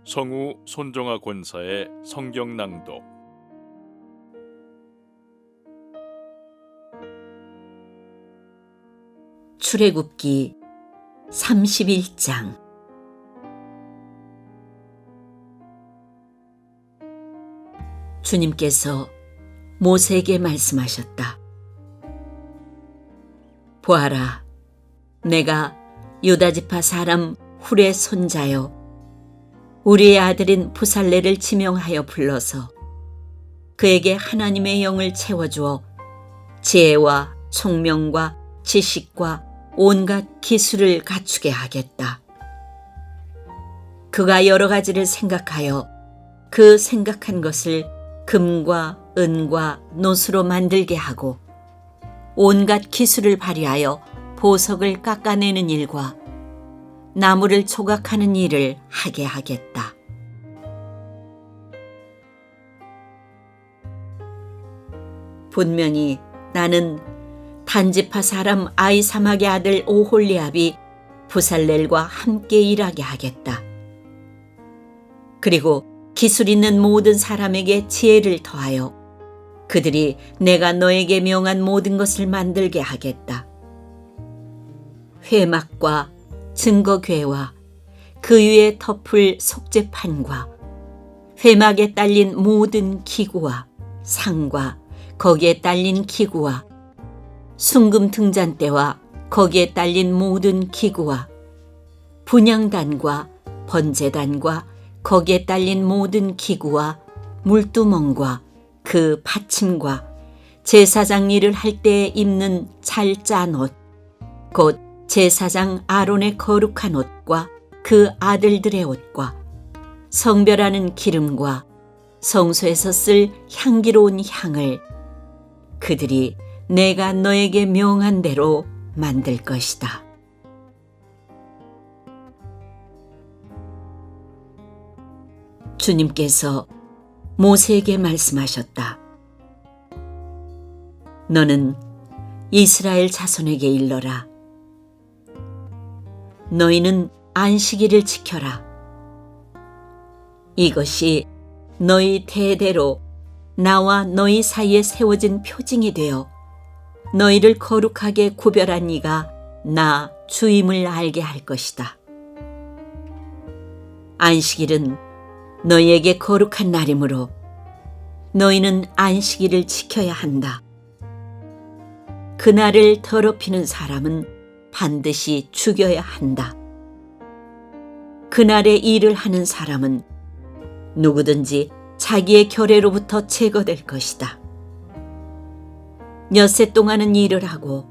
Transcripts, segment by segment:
성우 손정아 권사의 성경 낭독. 출애굽기 31장. 주님께서 모세에게 말씀하셨다. 보아라, 내가 유다지파 사람 훌의 손자여 우리의 아들인 부살레를 지명하여 불러서 그에게 하나님의 영을 채워주어 지혜와 총명과 지식과 온갖 기술을 갖추게 하겠다. 그가 여러 가지를 생각하여 그 생각한 것을 금과 은과 노수로 만들게 하고 온갖 기술을 발휘하여 보석을 깎아내는 일과 나무를 조각하는 일을 하게 하겠다. 분명히 나는 단지파 사람 아이사막의 아들 오홀리압이 부살렐과 함께 일하게 하겠다. 그리고 기술 있는 모든 사람에게 지혜를 더하여 그들이 내가 너에게 명한 모든 것을 만들게 하겠다. 회막과 증거궤와 그 위에 덮을 속죄판과 회막에 딸린 모든 기구와 상과 거기에 딸린 기구와 순금 등잔대와 거기에 딸린 모든 기구와 분향단과 번제단과 거기에 딸린 모든 기구와 물두멍과 그 받침과 제사장 일을 할 때에 입는 잘 짠 옷, 곧 제사장 아론의 거룩한 옷과 그 아들들의 옷과 성별하는 기름과 성소에서 쓸 향기로운 향을 그들이 내가 너에게 명한 대로 만들 것이다. 주님께서 모세에게 말씀하셨다. 너는 이스라엘 자손에게 일러라. 너희는 안식일을 지켜라. 이것이 너희 대대로 나와 너희 사이에 세워진 표징이 되어 너희를 거룩하게 구별한 이가 나 주임을 알게 할 것이다. 안식일은 너희에게 거룩한 날이므로 너희는 안식일을 지켜야 한다. 그날을 더럽히는 사람은 반드시 죽여야 한다. 그날에 일을 하는 사람은 누구든지 자기의 결례로부터 제거될 것이다. 엿새 동안은 일을 하고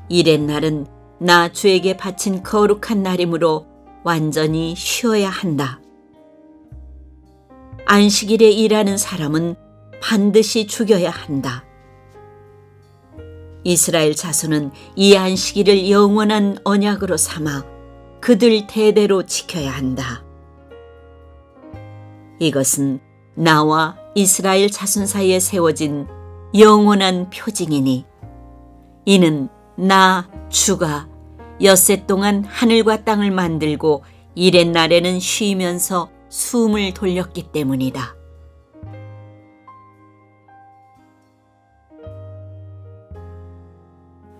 일의 날은 나 주에게 바친 거룩한 날이므로 완전히 쉬어야 한다. 안식일에 일하는 사람은 반드시 죽여야 한다. 이스라엘 자손은 이 안식일을 영원한 언약으로 삼아 그들 대대로 지켜야 한다. 이것은 나와 이스라엘 자손 사이에 세워진 영원한 표징이니 이는 나 주가 엿새 동안 하늘과 땅을 만들고 일의 날에는 쉬면서 숨을 돌렸기 때문이다.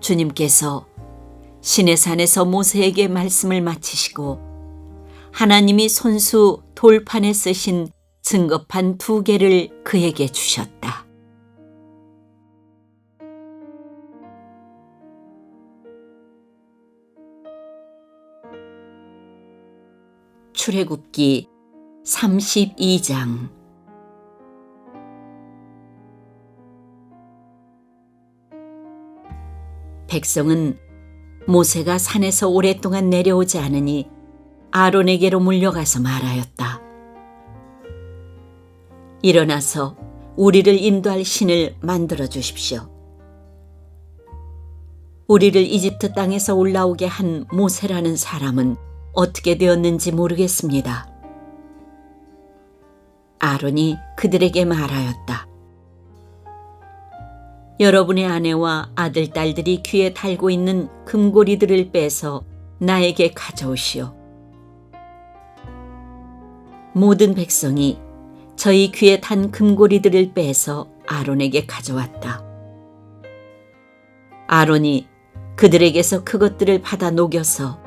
주님께서 시내산에서 모세에게 말씀을 마치시고 하나님이 손수 돌판에 쓰신 증거판 2개를 그에게 주셨다. 출애굽기 32장. 백성은 모세가 산에서 오랫동안 내려오지 않으니 아론에게로 물려가서 말하였다. 일어나서 우리를 인도할 신을 만들어 주십시오. 우리를 이집트 땅에서 올라오게 한 모세라는 사람은 어떻게 되었는지 모르겠습니다. 아론이 그들에게 말하였다. 여러분의 아내와 아들, 딸들이 귀에 달고 있는 금고리들을 빼서 나에게 가져오시오. 모든 백성이 저희 귀에 단 금고리들을 빼서 아론에게 가져왔다. 아론이 그들에게서 그것들을 받아 녹여서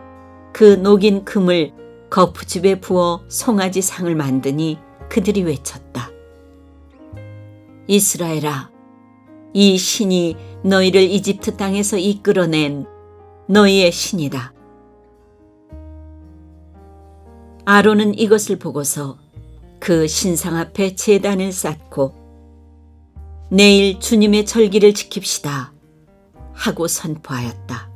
그 녹인 금을 거푸집에 부어 송아지 상을 만드니 그들이 외쳤다. 이스라엘아, 이 신이 너희를 이집트 땅에서 이끌어낸 너희의 신이다. 아론은 이것을 보고서 그 신상 앞에 제단을 쌓고 내일 주님의 절기를 지킵시다 하고 선포하였다.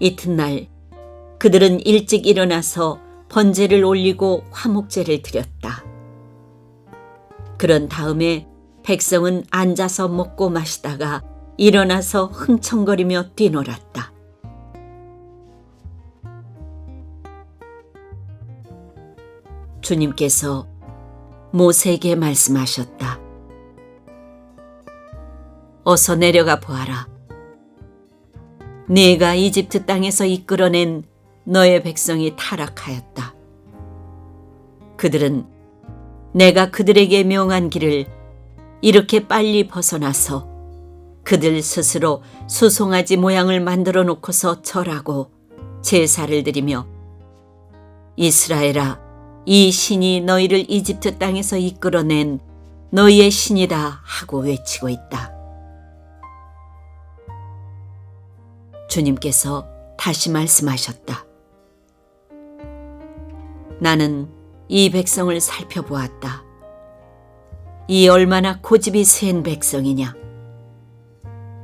이튿날 그들은 일찍 일어나서 번제를 올리고 화목제를 드렸다. 그런 다음에 백성은 앉아서 먹고 마시다가 일어나서 흥청거리며 뛰놀았다. 주님께서 모세에게 말씀하셨다. 어서 내려가 보아라. 네가 이집트 땅에서 이끌어낸 너의 백성이 타락하였다. 그들은 내가 그들에게 명한 길을 이렇게 빨리 벗어나서 그들 스스로 수송아지 모양을 만들어 놓고서 절하고 제사를 드리며 이스라엘아, 이 신이 너희를 이집트 땅에서 이끌어낸 너희의 신이다 하고 외치고 있다. 주님께서 다시 말씀하셨다. 나는 이 백성을 살펴보았다. 이 얼마나 고집이 센 백성이냐.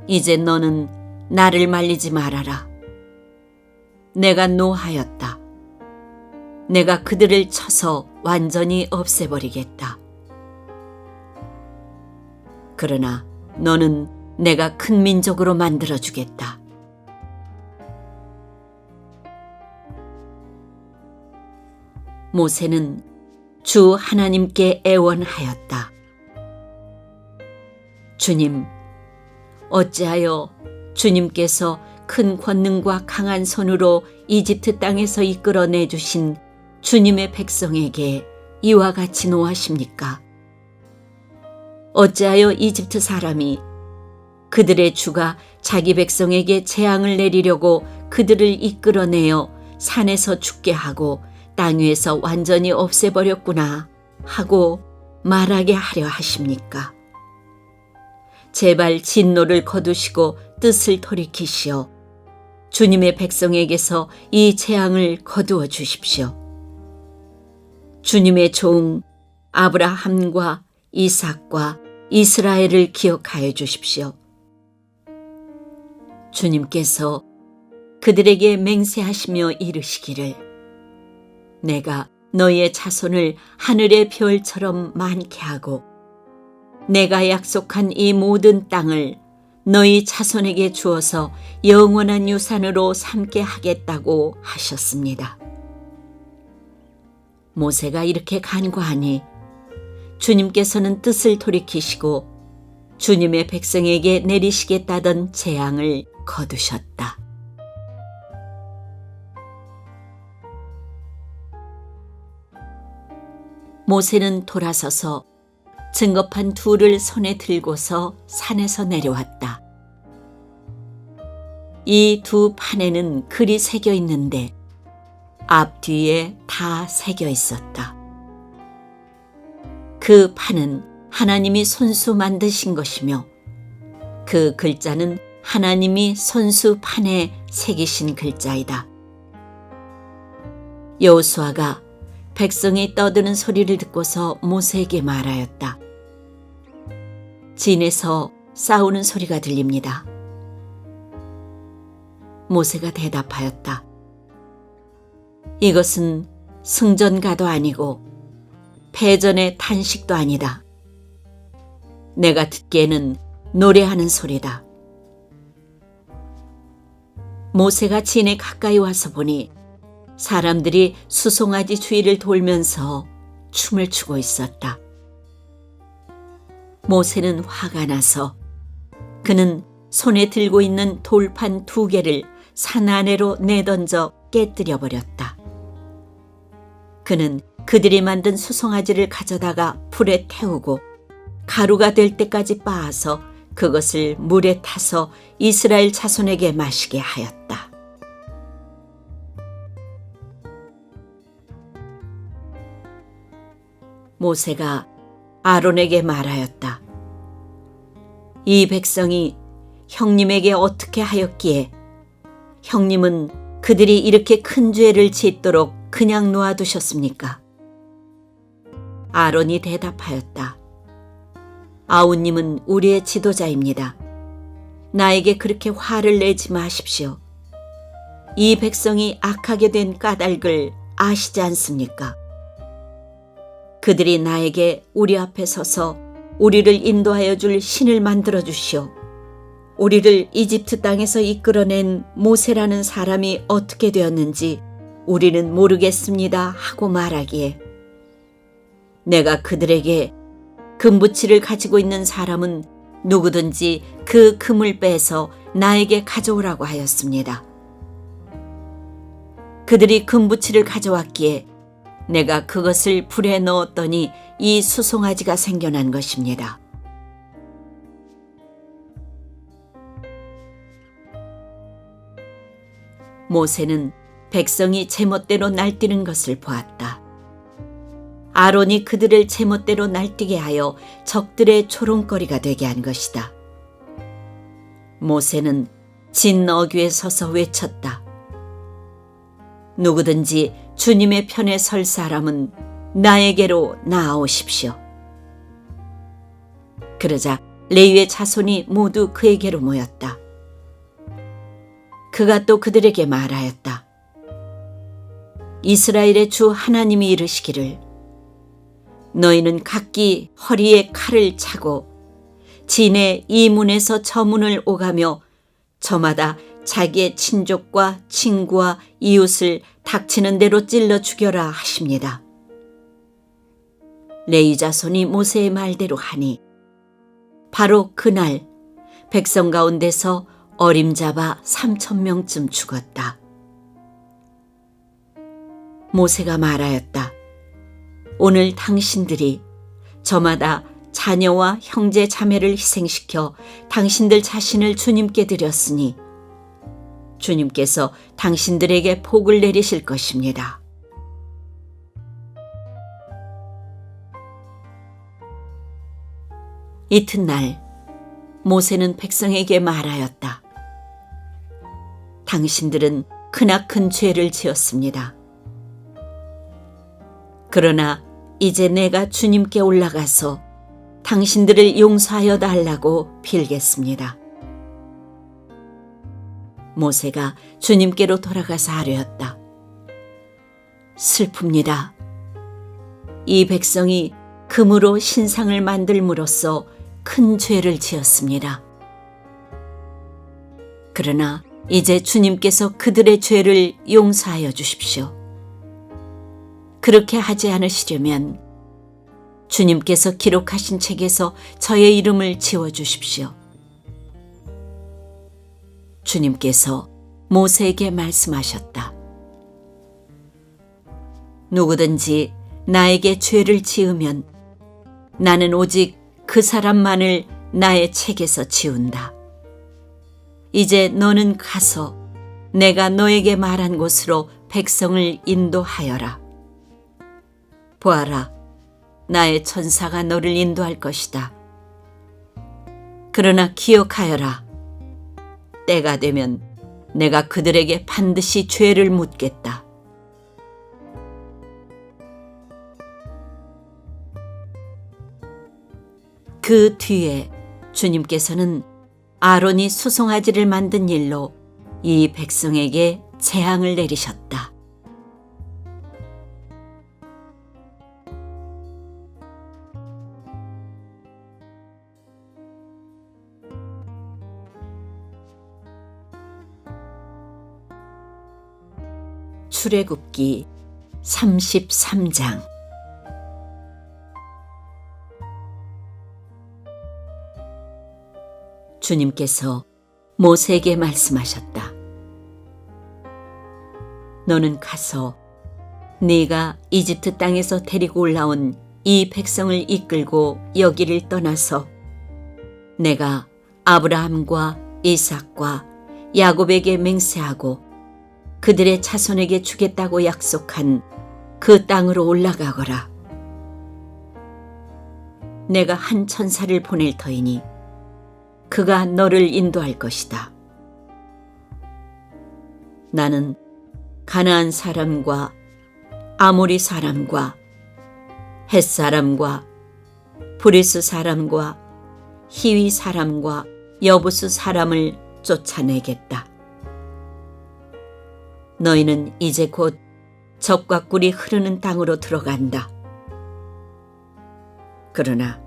이제 너는 나를 말리지 말아라. 내가 노하였다. 내가 그들을 쳐서 완전히 없애버리겠다. 그러나 너는 내가 큰 민족으로 만들어주겠다. 모세는 주 하나님께 애원하였다. 주님, 어찌하여 주님께서 큰 권능과 강한 손으로 이집트 땅에서 이끌어내 주신 주님의 백성에게 이와 같이 노하십니까? 어찌하여 이집트 사람이 그들의 주가 자기 백성에게 재앙을 내리려고 그들을 이끌어내어 산에서 죽게 하고 땅 위에서 완전히 없애버렸구나 하고 말하게 하려 하십니까? 제발 진노를 거두시고 뜻을 돌이키시어 주님의 백성에게서 이 재앙을 거두어 주십시오. 주님의 종 아브라함과 이삭과 이스라엘을 기억하여 주십시오. 주님께서 그들에게 맹세하시며 이르시기를 내가 너희의 자손을 하늘의 별처럼 많게 하고 내가 약속한 이 모든 땅을 너희 자손에게 주어서 영원한 유산으로 삼게 하겠다고 하셨습니다. 모세가 이렇게 간구하니 주님께서는 뜻을 돌이키시고 주님의 백성에게 내리시겠다던 재앙을 거두셨다. 모세는 돌아서서 증거판 둘을 손에 들고서 산에서 내려왔다. 이 두 판에는 글이 새겨 있는데 앞뒤에 다 새겨 있었다. 그 판은 하나님이 손수 만드신 것이며 그 글자는 하나님이 손수 판에 새기신 글자이다. 여호수아가 백성이 떠드는 소리를 듣고서 모세에게 말하였다. 진에서 싸우는 소리가 들립니다. 모세가 대답하였다. 이것은 승전가도 아니고 패전의 탄식도 아니다. 내가 듣기에는 노래하는 소리다. 모세가 진에 가까이 와서 보니 사람들이 수송아지 주위를 돌면서 춤을 추고 있었다. 모세는 화가 나서 그는 손에 들고 있는 돌판 2개를 산 아래로 내던져 깨뜨려 버렸다. 그는 그들이 만든 수송아지를 가져다가 불에 태우고 가루가 될 때까지 빻아서 그것을 물에 타서 이스라엘 자손에게 마시게 하였다. 모세가 아론에게 말하였다. 이 백성이 형님에게 어떻게 하였기에 형님은 그들이 이렇게 큰 죄를 짓도록 그냥 놓아두셨습니까? 아론이 대답하였다. 아우님은 우리의 지도자입니다. 나에게 그렇게 화를 내지 마십시오. 이 백성이 악하게 된 까닭을 아시지 않습니까? 그들이 나에게 우리 앞에 서서 우리를 인도하여 줄 신을 만들어 주시오. 우리를 이집트 땅에서 이끌어낸 모세라는 사람이 어떻게 되었는지 우리는 모르겠습니다 하고 말하기에 내가 그들에게 금부치를 가지고 있는 사람은 누구든지 그 금을 빼서 나에게 가져오라고 하였습니다. 그들이 금부치를 가져왔기에 내가 그것을 불에 넣었더니 이 수송아지가 생겨난 것입니다. 모세는 백성이 제멋대로 날뛰는 것을 보았다. 아론이 그들을 제멋대로 날뛰게 하여 적들의 조롱거리가 되게 한 것이다. 모세는 진 어귀에 서서 외쳤다. 누구든지 주님의 편에 설 사람은 나에게로 나아오십시오. 그러자 레위의 자손이 모두 그에게로 모였다. 그가 또 그들에게 말하였다. 이스라엘의 주 하나님이 이르시기를 너희는 각기 허리에 칼을 차고 진의 이 문에서 저 문을 오가며 저마다 자기의 친족과 친구와 이웃을 닥치는 대로 찔러 죽여라 하십니다. 레위 자손이 모세의 말대로 하니 바로 그날 백성 가운데서 어림잡아 3,000명쯤 죽었다. 모세가 말하였다. 오늘 당신들이 저마다 자녀와 형제 자매를 희생시켜 당신들 자신을 주님께 드렸으니 주님께서 당신들에게 복을 내리실 것입니다. 이튿날 모세는 백성에게 말하였다. 당신들은 크나큰 죄를 지었습니다. 그러나 이제 내가 주님께 올라가서 당신들을 용서하여 달라고 빌겠습니다. 모세가 주님께로 돌아가서 아뢰었다. 슬픕니다. 이 백성이 금으로 신상을 만들므로써 큰 죄를 지었습니다. 그러나 이제 주님께서 그들의 죄를 용서하여 주십시오. 그렇게 하지 않으시려면 주님께서 기록하신 책에서 저의 이름을 지워주십시오. 주님께서 모세에게 말씀하셨다. 누구든지 나에게 죄를 지으면 나는 오직 그 사람만을 나의 책에서 지운다. 이제 너는 가서 내가 너에게 말한 곳으로 백성을 인도하여라. 보아라, 나의 천사가 너를 인도할 것이다. 그러나 기억하여라. 때가 되면 내가 그들에게 반드시 죄를 묻겠다. 그 뒤에 주님께서는 아론이 수송아지를 만든 일로 이 백성에게 재앙을 내리셨다. 출애굽기 33장. 주님께서 모세에게 말씀하셨다. 너는 가서 네가 이집트 땅에서 데리고 올라온 이 백성을 이끌고 여기를 떠나서 내가 아브라함과 이삭과 야곱에게 맹세하고 그들의 자손에게 주겠다고 약속한 그 땅으로 올라가거라. 내가 한 천사를 보낼 터이니 그가 너를 인도할 것이다. 나는 가나안 사람과 아모리 사람과 헷 사람과 브리스 사람과 히위 사람과 여부스 사람을 쫓아내겠다. 너희는 이제 곧 젖과 꿀이 흐르는 땅으로 들어간다. 그러나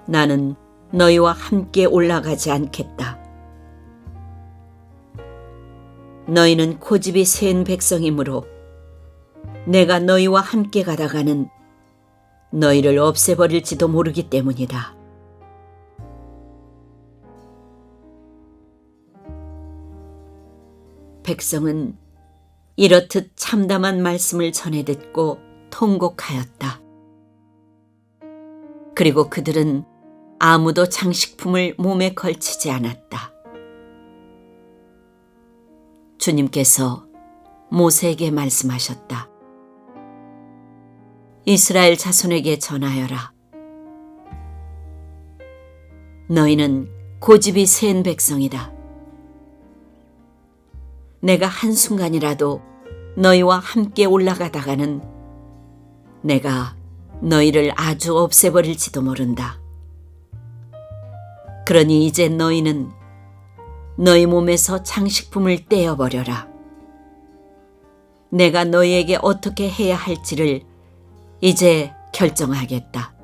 나는 너희와 함께 올라가지 않겠다. 너희는 고집이 센 백성이므로 내가 너희와 함께 가다가는 너희를 없애버릴지도 모르기 때문이다. 백성은 이렇듯 참담한 말씀을 전해 듣고 통곡하였다. 그리고 그들은 아무도 장식품을 몸에 걸치지 않았다. 주님께서 모세에게 말씀하셨다. 이스라엘 자손에게 전하여라. 너희는 고집이 센 백성이다. 내가 한순간이라도 너희와 함께 올라가다가는 내가 너희를 아주 없애버릴지도 모른다. 그러니 이제 너희는 너희 몸에서 장식품을 떼어버려라. 내가 너희에게 어떻게 해야 할지를 이제 결정하겠다.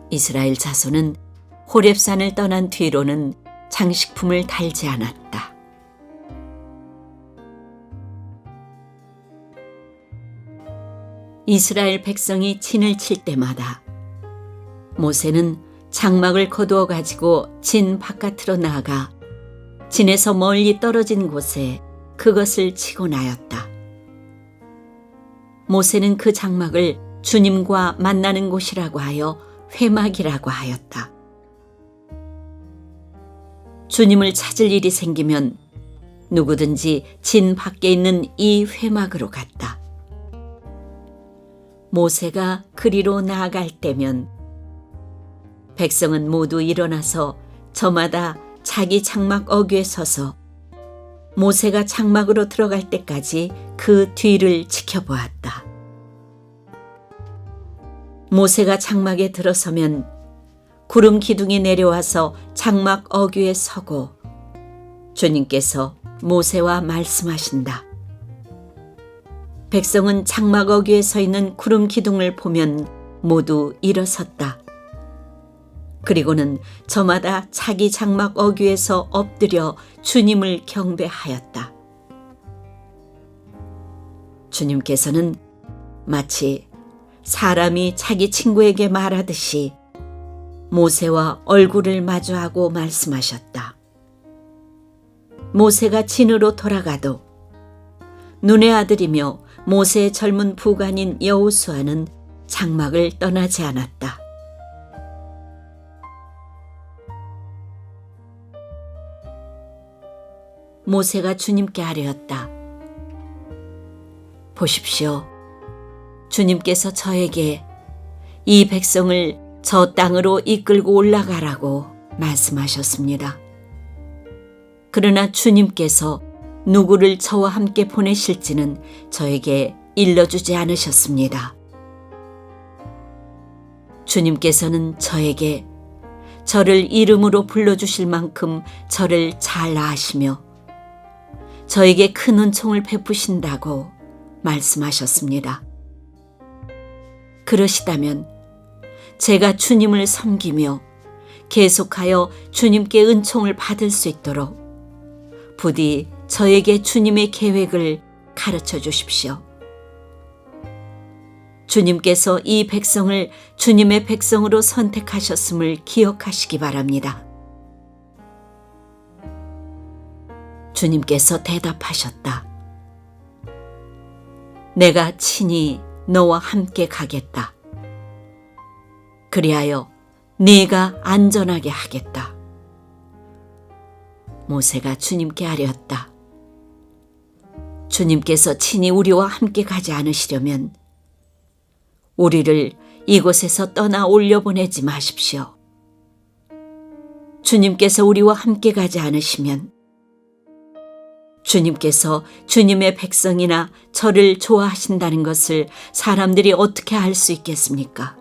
이스라엘 자손은 호렙산을 떠난 뒤로는 장식품을 달지 않았다. 이스라엘 백성이 진을 칠 때마다 모세는 장막을 거두어 가지고 진 바깥으로 나아가 진에서 멀리 떨어진 곳에 그것을 치고 나였다. 모세는 그 장막을 주님과 만나는 곳이라고 하여 회막이라고 하였다. 주님을 찾을 일이 생기면 누구든지 진 밖에 있는 이 회막으로 갔다. 모세가 그리로 나아갈 때면 백성은 모두 일어나서 저마다 자기 장막 어귀에 서서 모세가 장막으로 들어갈 때까지 그 뒤를 지켜보았다. 모세가 장막에 들어서면 구름 기둥이 내려와서 장막 어귀에 서고 주님께서 모세와 말씀하신다. 백성은 장막 어귀에 서 있는 구름 기둥을 보면 모두 일어섰다. 그리고는 저마다 자기 장막 어귀에서 엎드려 주님을 경배하였다. 주님께서는 마치 사람이 자기 친구에게 말하듯이 모세와 얼굴을 마주하고 말씀하셨다. 모세가 진으로 돌아가도 눈의 아들이며 모세의 젊은 부관인 여호수아는 장막을 떠나지 않았다. 모세가 주님께 아뢰었다. 보십시오. 주님께서 저에게 이 백성을 저 땅으로 이끌고 올라가라고 말씀하셨습니다. 그러나 주님께서 누구를 저와 함께 보내실지는 저에게 일러주지 않으셨습니다. 주님께서는 저에게 저를 이름으로 불러주실 만큼 저를 잘 아시며 저에게 큰 은총을 베푸신다고 말씀하셨습니다. 그러시다면 제가 주님을 섬기며 계속하여 주님께 은총을 받을 수 있도록 부디 저에게 주님의 계획을 가르쳐 주십시오. 주님께서 이 백성을 주님의 백성으로 선택하셨음을 기억하시기 바랍니다. 주님께서 대답하셨다. 내가 친히 너와 함께 가겠다. 그리하여 네가 안전하게 하겠다. 모세가 주님께 아뢰었다. 주님께서 친히 우리와 함께 가지 않으시려면 우리를 이곳에서 떠나 올려보내지 마십시오. 주님께서 우리와 함께 가지 않으시면 주님께서 주님의 백성이나 저를 좋아하신다는 것을 사람들이 어떻게 알 수 있겠습니까?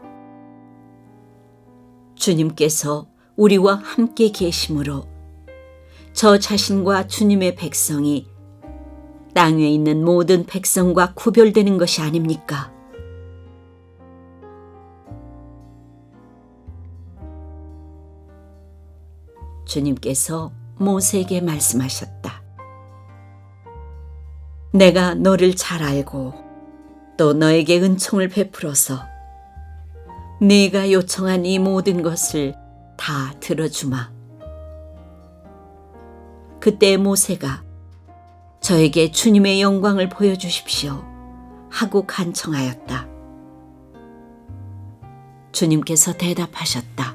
주님께서 우리와 함께 계심으로 저 자신과 주님의 백성이 땅 위에 있는 모든 백성과 구별되는 것이 아닙니까? 주님께서 모세에게 말씀하셨다. 내가 너를 잘 알고 또 너에게 은총을 베풀어서 네가 요청한 이 모든 것을 다 들어주마. 그때 모세가 저에게 주님의 영광을 보여주십시오 하고 간청하였다. 주님께서 대답하셨다.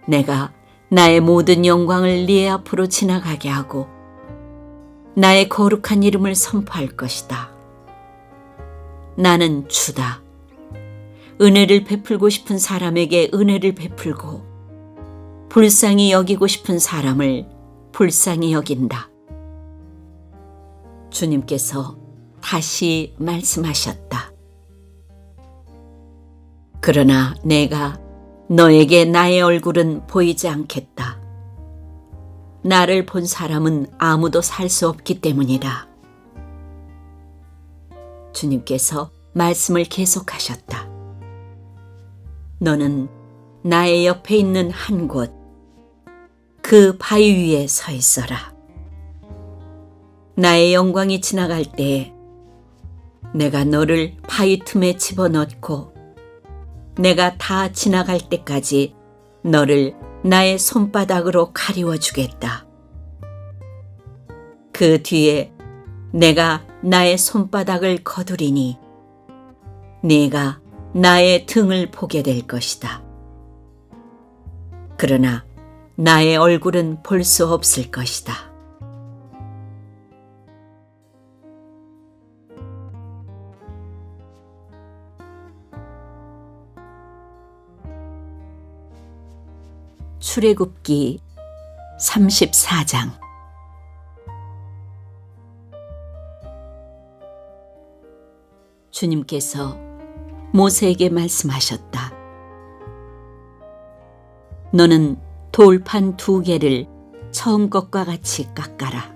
내가 나의 모든 영광을 네 앞으로 지나가게 하고 나의 거룩한 이름을 선포할 것이다. 나는 주다. 은혜를 베풀고 싶은 사람에게 은혜를 베풀고 불쌍히 여기고 싶은 사람을 불쌍히 여긴다. 주님께서 다시 말씀하셨다. 그러나 내가 너에게 나의 얼굴은 보이지 않겠다. 나를 본 사람은 아무도 살 수 없기 때문이다. 주님께서 말씀을 계속하셨다. 너는 나의 옆에 있는 한 곳, 그 바위 위에 서 있어라. 나의 영광이 지나갈 때에 내가 너를 바위 틈에 집어넣고 내가 다 지나갈 때까지 너를 나의 손바닥으로 가리워 주겠다. 그 뒤에 내가 나의 손바닥을 거두리니 네가 나의 등을 보게 될 것이다. 그러나 나의 얼굴은 볼 수 없을 것이다. 출애굽기 34장. 주님께서 모세에게 말씀하셨다. 너는 돌판 2개를 처음 것과 같이 깎아라.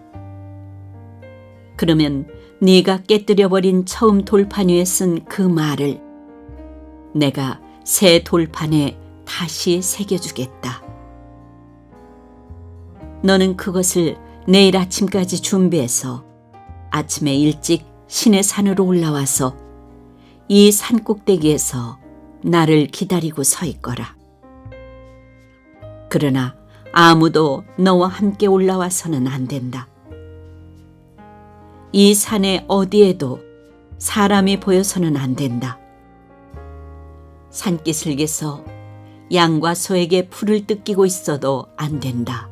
그러면 네가 깨뜨려버린 처음 돌판 위에 쓴 그 말을 내가 새 돌판에 다시 새겨주겠다. 너는 그것을 내일 아침까지 준비해서 아침에 일찍 시내 산으로 올라와서 이 산꼭대기에서 나를 기다리고 서 있거라. 그러나 아무도 너와 함께 올라와서는 안 된다. 이 산의 어디에도 사람이 보여서는 안 된다. 산기슭에서 양과 소에게 풀을 뜯기고 있어도 안 된다.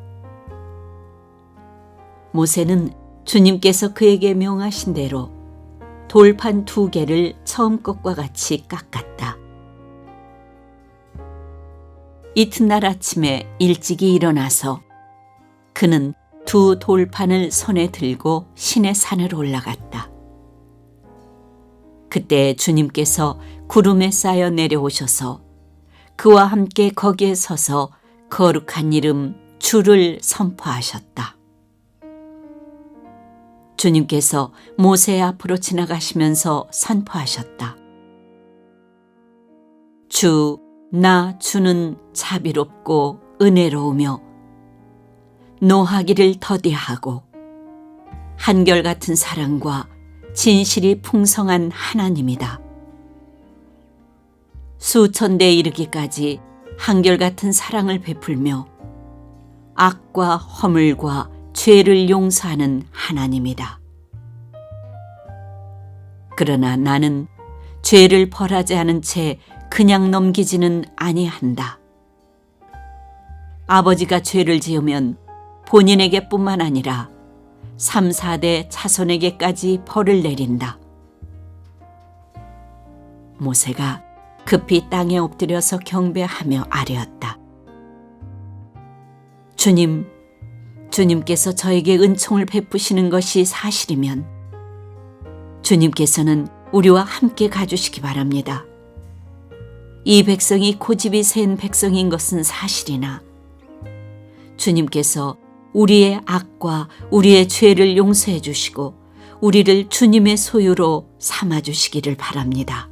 모세는 주님께서 그에게 명하신 대로 돌판 2개를 처음 것과 같이 깎았다. 이튿날 아침에 일찍이 일어나서 그는 2 돌판을 손에 들고 시내 산으로 올라갔다. 그때 주님께서 구름에 쌓여 내려오셔서 그와 함께 거기에 서서 거룩한 이름 주를 선포하셨다. 주님께서 모세 앞으로 지나가시면서 선포하셨다. 주, 나 주는 자비롭고 은혜로우며 노하기를 더디하고 한결같은 사랑과 진실이 풍성한 하나님이다. 수천대에 이르기까지 한결같은 사랑을 베풀며 악과 허물과 죄를 용서하는 하나님이다. 그러나 나는 죄를 벌하지 않은 채 그냥 넘기지는 아니한다. 아버지가 죄를 지으면 본인에게뿐만 아니라 3, 4대 자손에게까지 벌을 내린다. 모세가 급히 땅에 엎드려서 경배하며 아뢰었다. 주님께서 저에게 은총을 베푸시는 것이 사실이면 주님께서는 우리와 함께 가주시기 바랍니다. 이 백성이 고집이 센 백성인 것은 사실이나 주님께서 우리의 악과 우리의 죄를 용서해 주시고 우리를 주님의 소유로 삼아 주시기를 바랍니다.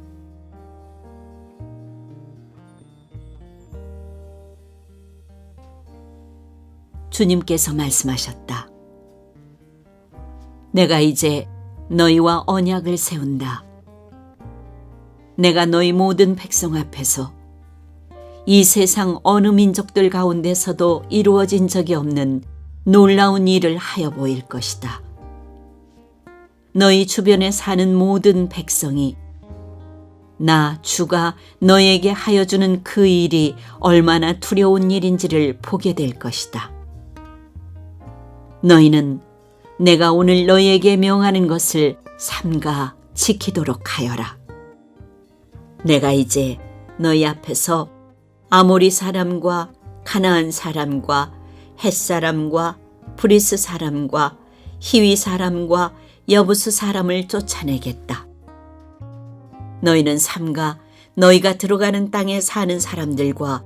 주님께서 말씀하셨다. 내가 이제 너희와 언약을 세운다. 내가 너희 모든 백성 앞에서 이 세상 어느 민족들 가운데서도 이루어진 적이 없는 놀라운 일을 하여 보일 것이다. 너희 주변에 사는 모든 백성이 나 주가 너에게 하여 주는 그 일이 얼마나 두려운 일인지를 보게 될 것이다. 너희는 내가 오늘 너희에게 명하는 것을 삼가 지키도록 하여라. 내가 이제 너희 앞에서 아모리 사람과 가나안 사람과 헷 사람과 브리스 사람과 히위 사람과 여부스 사람을 쫓아내겠다. 너희는 삼가 너희가 들어가는 땅에 사는 사람들과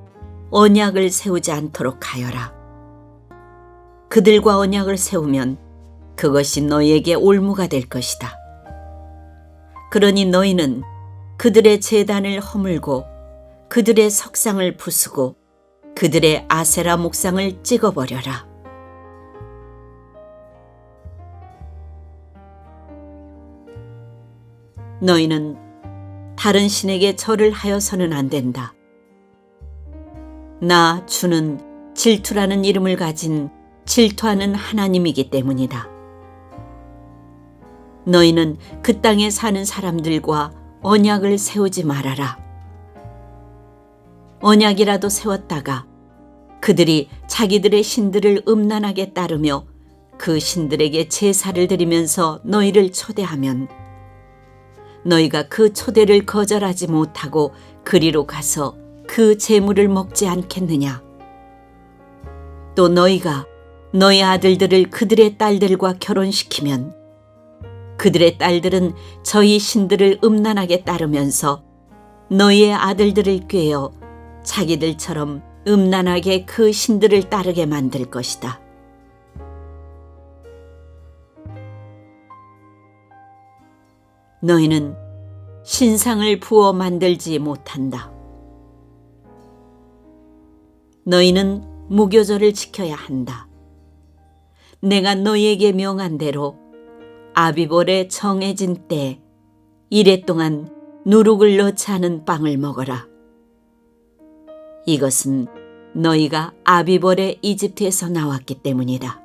언약을 세우지 않도록 하여라. 그들과 언약을 세우면 그것이 너희에게 올무가 될 것이다. 그러니 너희는 그들의 제단을 허물고 그들의 석상을 부수고 그들의 아세라 목상을 찍어버려라. 너희는 다른 신에게 절을 하여서는 안 된다. 나 주는 질투라는 이름을 가진 질투하는 하나님이기 때문이다. 너희는 그 땅에 사는 사람들과 언약을 세우지 말아라. 언약이라도 세웠다가 그들이 자기들의 신들을 음란하게 따르며 그 신들에게 제사를 드리면서 너희를 초대하면 너희가 그 초대를 거절하지 못하고 그리로 가서 그 제물을 먹지 않겠느냐? 또 너희가 너희 아들들을 그들의 딸들과 결혼시키면 그들의 딸들은 저희 신들을 음란하게 따르면서 너희의 아들들을 꾀어 자기들처럼 음란하게 그 신들을 따르게 만들 것이다. 너희는 신상을 부어 만들지 못한다. 너희는 무교절을 지켜야 한다. 내가 너희에게 명한 대로 아비볼의 정해진 때 이래 동안 누룩을 넣지 않은 빵을 먹어라. 이것은 너희가 아비볼의 이집트에서 나왔기 때문이다.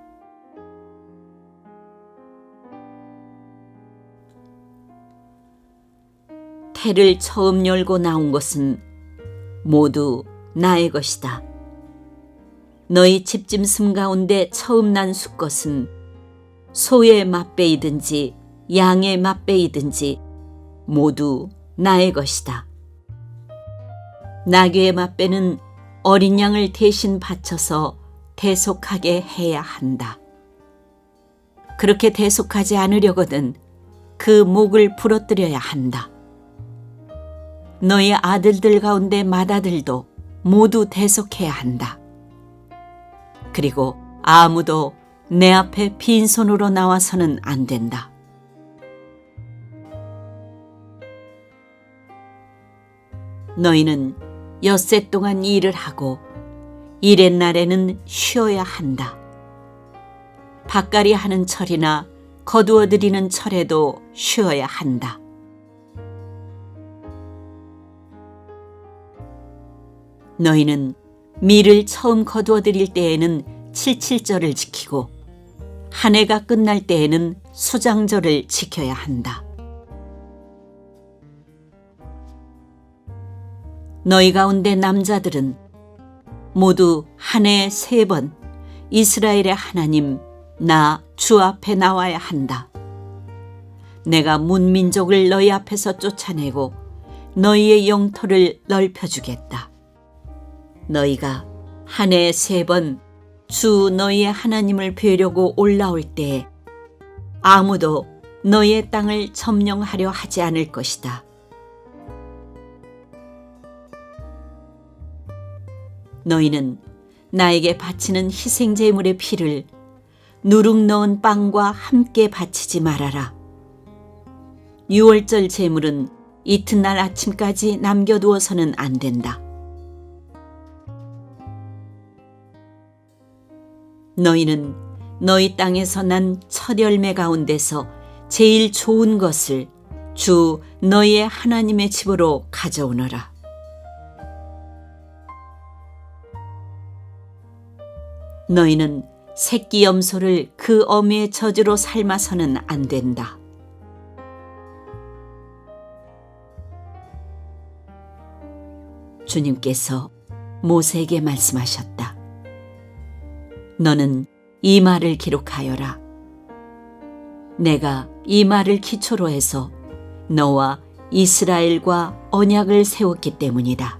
태를 처음 열고 나온 것은 모두 나의 것이다. 너희 집짐승 가운데 처음 난 수컷은 소의 맛배이든지 양의 맛배이든지 모두 나의 것이다. 나귀의 맛배는 어린 양을 대신 바쳐서 대속하게 해야 한다. 그렇게 대속하지 않으려거든 그 목을 부러뜨려야 한다. 너희 아들들 가운데 맏아들도 모두 대속해야 한다. 그리고 아무도 내 앞에 빈손으로 나와서는 안 된다. 너희는 엿새 동안 일을 하고 일의 날에는 쉬어야 한다. 밭갈이 하는 철이나 거두어들이는 철에도 쉬어야 한다. 너희는 밀을 처음 거두어들일 때에는 칠칠절을 지키고 한 해가 끝날 때에는 수장절을 지켜야 한다. 너희 가운데 남자들은 모두 한 해에 3번 이스라엘의 하나님 나 주 앞에 나와야 한다. 내가 문민족을 너희 앞에서 쫓아내고 너희의 영토를 넓혀주겠다. 너희가 한 해에 3번 주 너희의 하나님을 뵈려고 올라올 때에 아무도 너희의 땅을 점령하려 하지 않을 것이다. 너희는 나에게 바치는 희생제물의 피를 누룩 넣은 빵과 함께 바치지 말아라. 유월절 제물은 이튿날 아침까지 남겨두어서는 안 된다. 너희는 너희 땅에서 난 첫 열매 가운데서 제일 좋은 것을 주 너희의 하나님의 집으로 가져오너라. 너희는 새끼 염소를 그 어미의 젖으로 삶아서는 안 된다. 주님께서 모세에게 말씀하셨다. 너는 이 말을 기록하여라. 내가 이 말을 기초로 해서 너와 이스라엘과 언약을 세웠기 때문이다.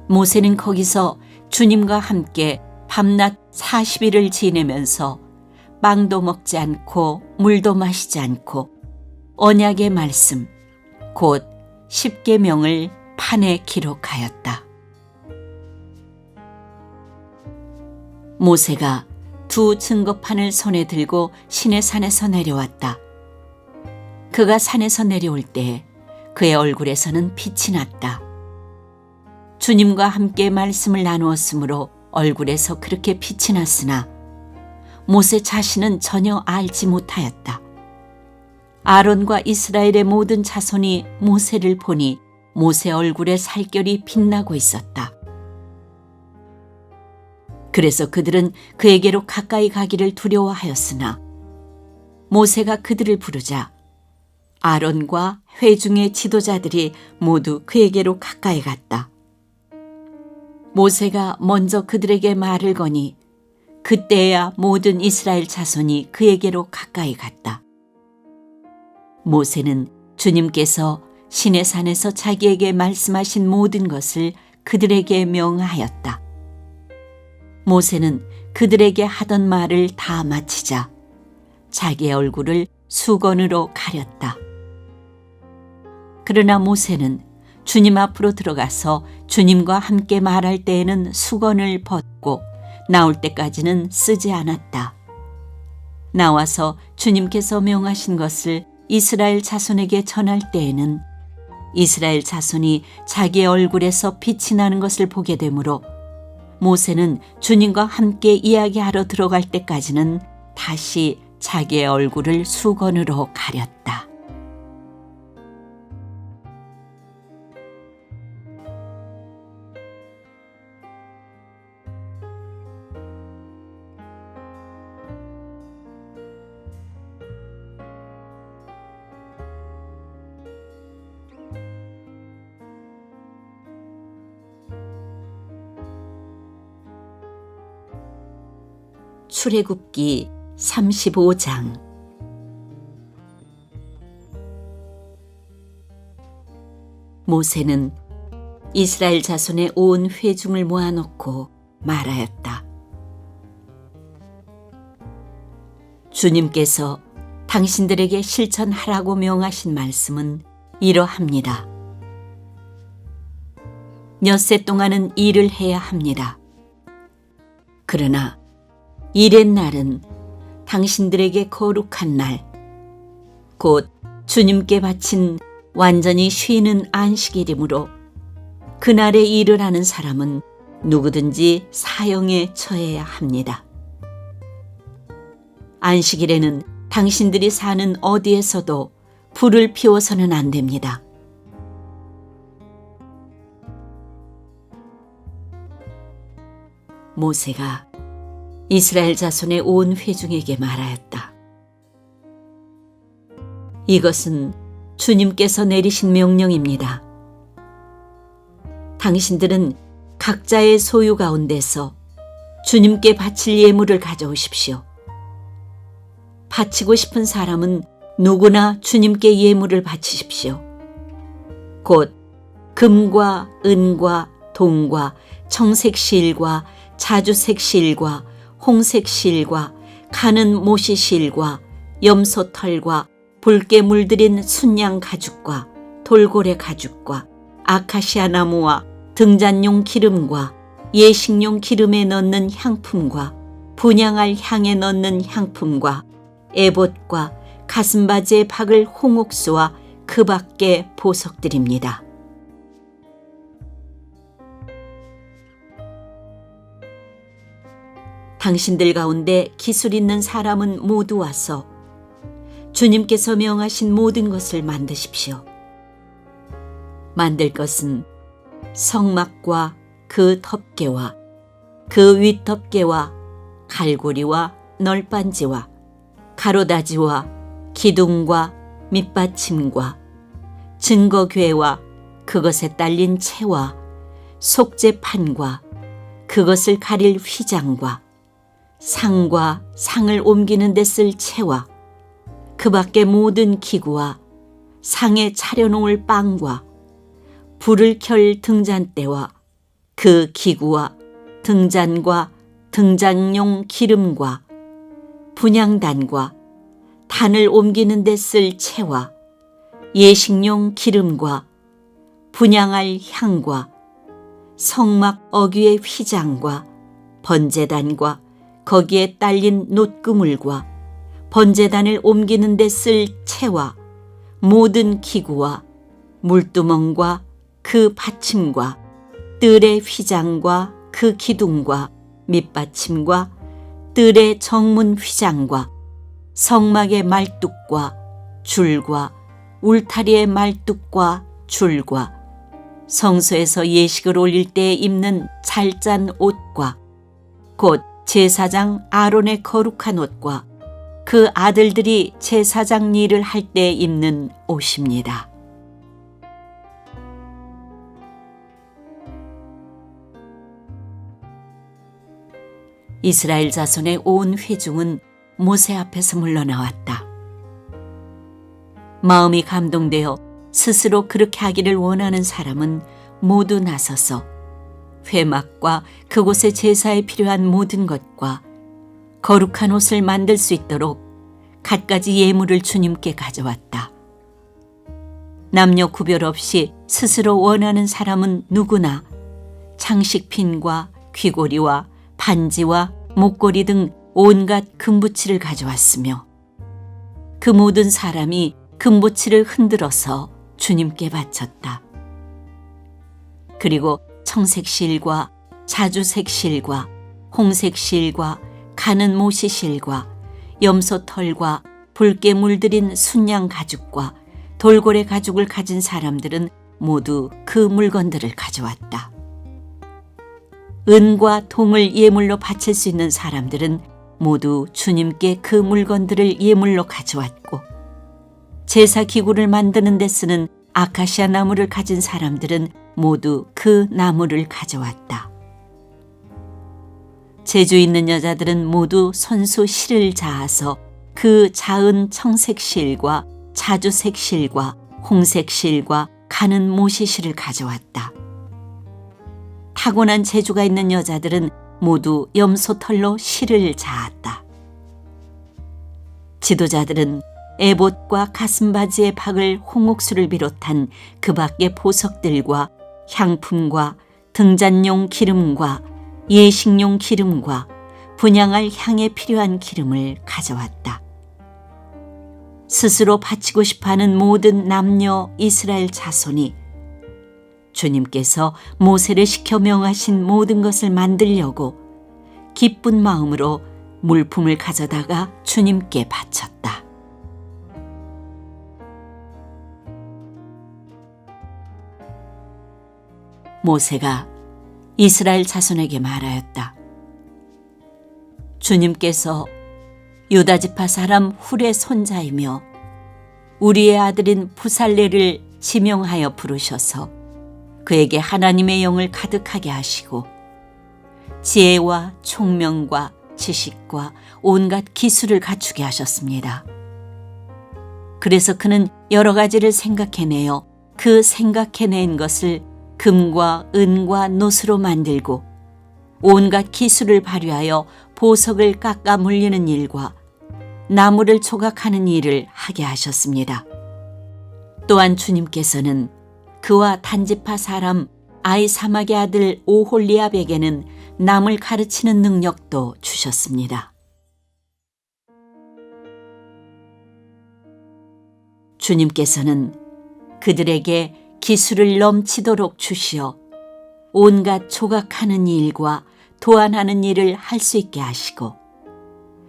모세는 거기서 주님과 함께 밤낮 40일을 지내면서 빵도 먹지 않고 물도 마시지 않고 언약의 말씀 곧 10계명을 판에 기록하였다. 모세가 2 증거판을 손에 들고 시내산에서 내려왔다. 그가 산에서 내려올 때 그의 얼굴에서는 빛이 났다. 주님과 함께 말씀을 나누었으므로 얼굴에서 그렇게 빛이 났으나 모세 자신은 전혀 알지 못하였다. 아론과 이스라엘의 모든 자손이 모세를 보니 모세 얼굴에 살결이 빛나고 있었다. 그래서 그들은 그에게로 가까이 가기를 두려워하였으나 모세가 그들을 부르자 아론과 회중의 지도자들이 모두 그에게로 가까이 갔다. 모세가 먼저 그들에게 말을 거니 그때야 모든 이스라엘 자손이 그에게로 가까이 갔다. 모세는 주님께서 시내산에서 자기에게 말씀하신 모든 것을 그들에게 명하였다. 모세는 그들에게 하던 말을 다 마치자 자기의 얼굴을 수건으로 가렸다. 그러나 모세는 주님 앞으로 들어가서 주님과 함께 말할 때에는 수건을 벗고 나올 때까지는 쓰지 않았다. 나와서 주님께서 명하신 것을 이스라엘 자손에게 전할 때에는 이스라엘 자손이 자기의 얼굴에서 빛이 나는 것을 보게 되므로 모세는 주님과 함께 이야기하러 들어갈 때까지는 다시 자기의 얼굴을 수건으로 가렸다. 출애굽기 35장. 모세는 이스라엘 자손의 온 회중을 모아놓고 말하였다. 주님께서 당신들에게 실천하라고 명하신 말씀은 이러합니다. 엿새 동안은 일을 해야 합니다. 그러나 일의 날은 당신들에게 거룩한 날, 곧 주님께 바친 완전히 쉬는 안식일이므로 그날에 일을 하는 사람은 누구든지 사형에 처해야 합니다. 안식일에는 당신들이 사는 어디에서도 불을 피워서는 안 됩니다. 모세가 이스라엘 자손의 온 회중에게 말하였다. 이것은 주님께서 내리신 명령입니다. 당신들은 각자의 소유 가운데서 주님께 바칠 예물을 가져오십시오. 바치고 싶은 사람은 누구나 주님께 예물을 바치십시오. 곧 금과 은과 동과 청색 실과 자주색 실과 홍색 실과 가는 모시 실과 염소 털과 붉게 물들인 순양 가죽과 돌고래 가죽과 아카시아 나무와 등잔용 기름과 예식용 기름에 넣는 향품과 분향할 향에 넣는 향품과 에봇과 가슴바지에 박을 홍옥수와 그 밖의 보석들입니다. 당신들 가운데 기술 있는 사람은 모두 와서 주님께서 명하신 모든 것을 만드십시오. 만들 것은 성막과 그 덮개와 그 윗덮개와 갈고리와 널빤지와 가로다지와 기둥과 밑받침과 증거궤와 그것에 딸린 채와 속죄판과 그것을 가릴 휘장과 상과 상을 옮기는 데 쓸 채와 그 밖의 모든 기구와 상에 차려놓을 빵과 불을 켤 등잔대와 그 기구와 등잔과 등잔용 기름과 분향단과 단을 옮기는 데 쓸 채와 예식용 기름과 분향할 향과 성막 어귀의 휘장과 번제단과 거기에 딸린 놋그물과 번제단을 옮기는 데 쓸 채와 모든 기구와 물두멍과 그 받침과 뜰의 휘장과 그 기둥과 밑받침과 뜰의 정문 휘장과 성막의 말뚝과 줄과 울타리의 말뚝과 줄과 성소에서 예식을 올릴 때 입는 잘 짠 옷과 곧 제사장 아론의 거룩한 옷과 그 아들들이 제사장 일을 할 때 입는 옷입니다. 이스라엘 자손의 온 회중은 모세 앞에서 물러나왔다. 마음이 감동되어 스스로 그렇게 하기를 원하는 사람은 모두 나서서 회막과 그곳의 제사에 필요한 모든 것과 거룩한 옷을 만들 수 있도록 갖가지 예물을 주님께 가져왔다. 남녀 구별 없이 스스로 원하는 사람은 누구나 장식핀과 귀고리와 반지와 목걸이 등 온갖 금부치를 가져왔으며 그 모든 사람이 금부치를 흔들어서 주님께 바쳤다. 그리고 청색 실과 자주색 실과 홍색 실과 가는 모시 실과 염소 털과 붉게 물들인 순양 가죽과 돌고래 가죽을 가진 사람들은 모두 그 물건들을 가져왔다. 은과 동을 예물로 바칠 수 있는 사람들은 모두 주님께 그 물건들을 예물로 가져왔고 제사 기구를 만드는 데 쓰는 아카시아 나무를 가진 사람들은 모두 그 나무를 가져왔다. 재주 있는 여자들은 모두 손수 실을 자아서 그 자은 청색 실과 자주색 실과 홍색 실과 가는 모시 실을 가져왔다. 타고난 재주가 있는 여자들은 모두 염소 털로 실을 자았다. 지도자들은 에봇과 가슴바지에 박을 홍옥수를 비롯한 그 밖의 보석들과 향품과 등잔용 기름과 예식용 기름과 분향할 향에 필요한 기름을 가져왔다. 스스로 바치고 싶어하는 모든 남녀 이스라엘 자손이 주님께서 모세를 시켜 명하신 모든 것을 만들려고 기쁜 마음으로 물품을 가져다가 주님께 바쳤다. 모세가 이스라엘 자손에게 말하였다. 주님께서 유다지파 사람 훌의 손자이며 우리의 아들인 부살레를 지명하여 부르셔서 그에게 하나님의 영을 가득하게 하시고 지혜와 총명과 지식과 온갖 기술을 갖추게 하셨습니다. 그래서 그는 여러 가지를 생각해내어 그 생각해낸 것을 금과 은과 노수로 만들고 온갖 기술을 발휘하여 보석을 깎아 물리는 일과 나무를 조각하는 일을 하게 하셨습니다. 또한 주님께서는 그와 단지파 사람 아이사막의 아들 오홀리압에게는 남을 가르치는 능력도 주셨습니다. 주님께서는 그들에게 기술을 넘치도록 주시어 온갖 조각하는 일과 도안하는 일을 할 수 있게 하시고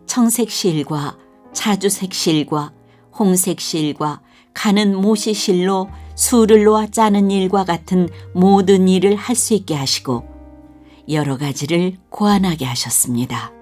청색실과 자주색실과 홍색실과 가는 모시실로 수를 놓아 짜는 일과 같은 모든 일을 할 수 있게 하시고 여러 가지를 고안하게 하셨습니다.